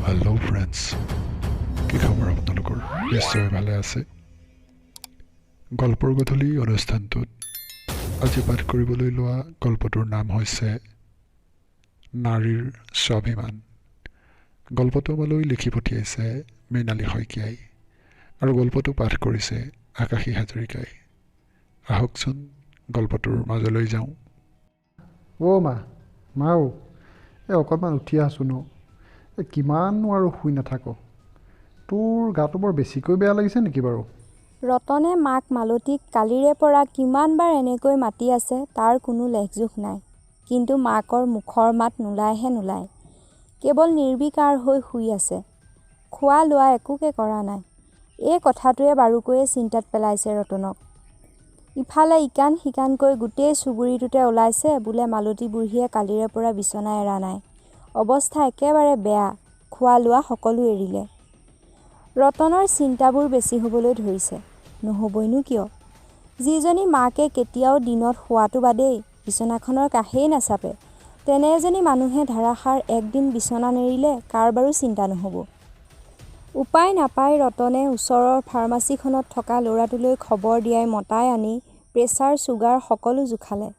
Hello friends, কি খবৰ আপোনালোকৰ? নিশ্চয় ভালে আছে। গল্পৰ গধূলি অনুষ্ঠানটোত আজি পাঠ কৰিবলৈ লোৱা গল্পটোৰ নাম হৈছে নাৰীৰ স্বাভিমান। গল্পটো আমালৈ লিখি পঠিয়াইছে মৃণালী শইকীয়াই আৰু গল্পটো পাঠ কৰিছে আকাশী হাজৰিকাই। আহকচোন গল্পটোৰ মাজলৈ যাওঁ। মাও অকণমান উঠি আছোঁ ন। কিমানো আৰু শুই নাথাকো। তোৰ গাটো বৰ বেছিকৈ বেয়া লাগিছে নেকি বাৰু? ৰতনে মাক মালতীক কালিৰে পৰা কিমানবাৰ এনেকৈ মাতি আছে তাৰ কোনো লেখজোখ নাই। কিন্তু মাকৰ মুখৰ মাত নোলায়। কেৱল নিৰ্বিকাৰ হৈ শুই আছে। খোৱা লোৱা একোকে কৰা নাই। এই কথাটোৱে বাৰুকৈয়ে চিন্তাত পেলাইছে ৰতনক। ইফালে ইকান সিকানকৈ গোটেই চুবুৰীটোতে ওলাইছে বোলে মালতী বুঢ়ীয়ে কালিৰে পৰা বিচনা এৰা নাই। অৱস্থা একেবাৰে বেয়া। খোৱা লোৱা সকলো এৰিলে। ৰতনৰ চিন্তাবোৰ বেছি হ'বলৈ ধৰিছে। নহ'বইনো কিয়? যিজনী মাকে কেতিয়াও দিনত শোৱাটো বাদেই বিচনাখনৰ কাষেই নাচাপে, তেনে এজনী মানুহে ধাৰাসাৰ একদিন বিচনা নেৰিলে কাৰ বাৰু চিন্তা নহ'ব। উপায় নাপাই ৰতনে ওচৰৰ ফাৰ্মাচীখনত থকা ল'ৰাটোলৈ খবৰ দিয়াই মতাই আনি প্ৰেছাৰ চুগাৰ সকলো জোখালে।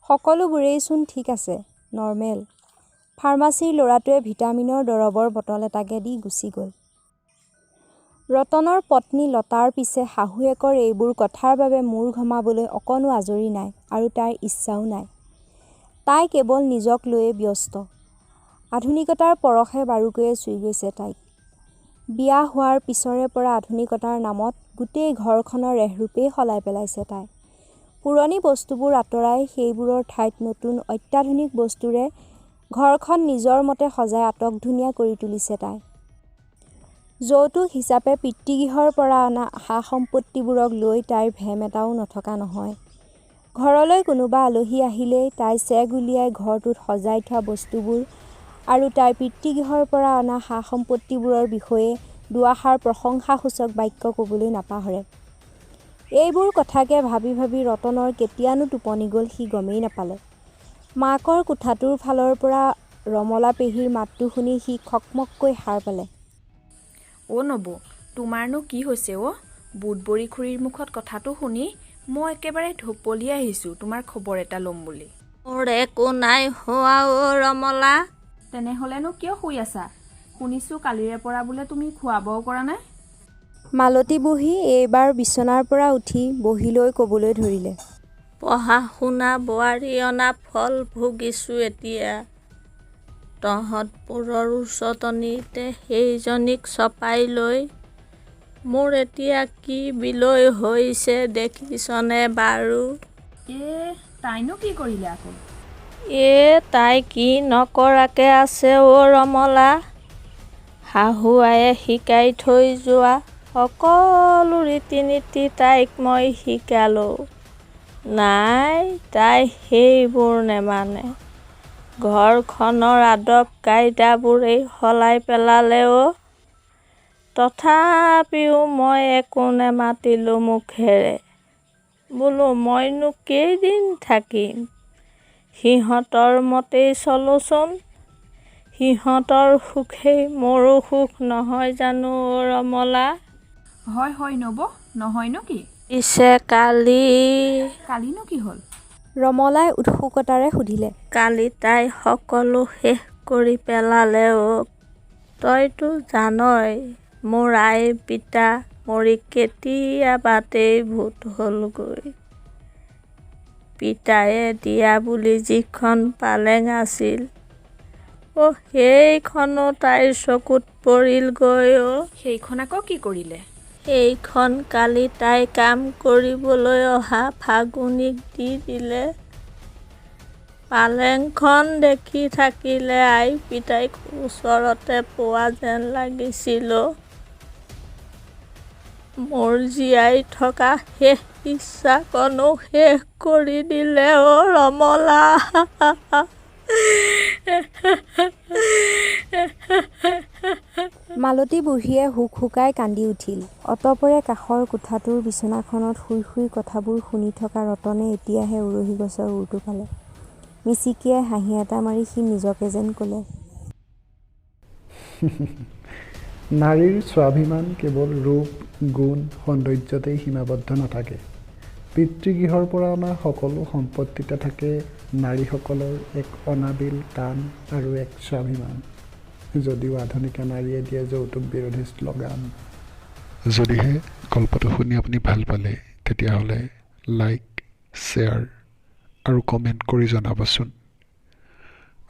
সকলোবোৰেইচোন ঠিক আছে, নৰ্মেল। ফাৰ্মাচীৰ ল'ৰাটোৱে ভিটামিনৰ দৰৱৰ বটল এটাকে দি গুচি গ'ল। ৰতনৰ পত্নী লতাৰ পিছে শাহুৱেকৰ এইবোৰ কথাৰ বাবে মূৰ ঘমাবলৈ অকণো আজৰি নাই আৰু তাইৰ ইচ্ছাও নাই। তাই কেৱল নিজক লৈয়ে ব্যস্ত। আধুনিকতাৰ পৰশে বাৰুকৈয়ে চুই গৈছে তাইক। বিয়া হোৱাৰ পিছৰে পৰা আধুনিকতাৰ নামত গোটেই ঘৰখনৰ ৰেহৰূপেই সলাই পেলাইছে তাই। পুৰণি বস্তুবোৰ আঁতৰাই সেইবোৰৰ ঠাইত নতুন অত্যাধুনিক বস্তুৰে ঘৰখন নিজৰ মতে সজাই আটকধুনীয়া কৰি তুলিছে তাই। যৌতুক হিচাপে পিতৃগৃহৰ পৰা অনা সা সম্পত্তিবোৰক লৈ তাইৰ ভেম এটাও নথকা নহয়। ঘৰলৈ কোনোবা আলহী আহিলেই তাই চেগ উলিয়াই ঘৰটোত সজাই থোৱা বস্তুবোৰ আৰু তাইৰ পিতৃগৃহৰ পৰা অনা সা সম্পত্তিবোৰৰ বিষয়ে দুআষাৰ প্ৰশংসাসূচক বাক্য ক'বলৈ নাপাহৰে। এইবোৰ কথাকে ভাবি ভাবি ৰতনৰ কেতিয়ানো টোপনি গ'ল সি গমেই নাপালে। মাকৰ কোঠাটোৰ ফালৰ পৰা ৰমলা পেহীৰ মাতটো শুনি সি খকমককৈ সাৰ পালে। নবৌ, তোমাৰনো কি হৈছে বুধবৰী খুৰীৰ মুখত কথাটো শুনি মই একেবাৰে ঢপলি আহিছোঁ তোমাৰ খবৰ এটা ল'ম বুলি। মোৰ একো নাই হোৱা ৰমলা। তেনেহ'লেনো কিয় শুই আছা? শুনিছোঁ কালিৰে পৰা বোলে তুমি খোৱা বোৱাও কৰা নাই। মালতী বুঢ়ী এইবাৰ বিচনাৰ পৰা উঠি বহিলৈ ক'বলৈ ধৰিলে। পঢ়া শুনা বোৱাৰী অনা ফল ভুগিছোঁ এতিয়া। তহঁতবোৰৰ উচতনিতে সেইজনীক চপাই লৈ মোৰ এতিয়া কি বিলৈ হৈছে দেখিছনে বাৰু? তাইনো কি কৰিলে আকৌ? তাই কি নকৰাকে আছে ৰমলা। শাহুৱায়ে শিকাই থৈ যোৱা সকলো ৰীতি নীতি তাইক মই শিকালোঁ। নাই, তাই সেইবোৰ নেমানে। ঘৰখনৰ আদব কাইদাবোৰেই সলাই পেলালে তথাপিও মই একো নেমাতিলোঁ মুখেৰে। বোলো মইনো কেইদিন থাকিম? সিহঁতৰ মতেই চলোচোন। সিহঁতৰ সুখেই মোৰো সুখ নহয় জানো ৰমলা? হয় নবৌ, নহয়নো কি? পিছে কালিনো কি হ'ল? ৰমলাই উৎসুকতাৰে সুধিলে। কালি তাই সকলো শেষ কৰি পেলালে তইতো জানই মোৰ আই পিতা মৰি কেতিয়াবাতেই ভূত হ'লগৈ। পিতায়ে দিয়া বুলি যিখন পালেং আছিল সেইখনো তাইৰ চকুত পৰিলগৈ। সেইখন আকৌ কি কৰিলে? সেইখন কালি তাই কাম কৰিবলৈ অহা ফাগুনীক দি দিলে। পালেংখন দেখি থাকিলে আই পিতাইক ওচৰতে পোৱা যেন লাগিছিল। মোৰ জীয়াই থকা শেষ ইচ্ছাকণো শেষ কৰি দিলে ৰমলা। মালতী বুঢ়ীয়ে হুকহুকাই কান্দি উঠিল। অতঃপৰে কাষৰ কোঠাটোৰ বিচনাখনত শুই শুই কথাবোৰ শুনি থকা ৰতনে এতিয়াহে উৰহী গছৰ উৰটো পালে। মিচিকিয়াই হাঁহি এটা মাৰি সি নিজকে যেন ক'লে, নাৰীৰ স্বাভিমান কেৱল ৰূপ গুণ সৌন্দৰ্যতেই সীমাবদ্ধ নাথাকে পিতৃগৃহৰ পৰা অনা সকলো সম্পত্তিতে থাকে নাৰীসকলৰ এক অনাবিল টান আৰু এক স্বাভিমান যদিও আধুনিক নাৰীয়ে দিয়ে যৌতুক বিৰোধী শ্লোগান যদিহে গল্পটো শুনি আপুনি ভাল পালে তেতিয়াহ'লে লাইক শ্বেয়াৰ আৰু কমেণ্ট কৰি জনাবচোন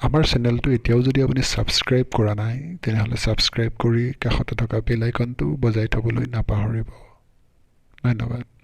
আমাৰ চেনেলটো এতিয়াও যদি আপুনি ছাবস্ক্ৰাইব কৰা নাই তেনেহ'লে ছাবস্ক্ৰাইব কৰি কাষতে থকা বেল আইকনটো বজাই থ'বলৈ নাপাহৰিব ধন্যবাদ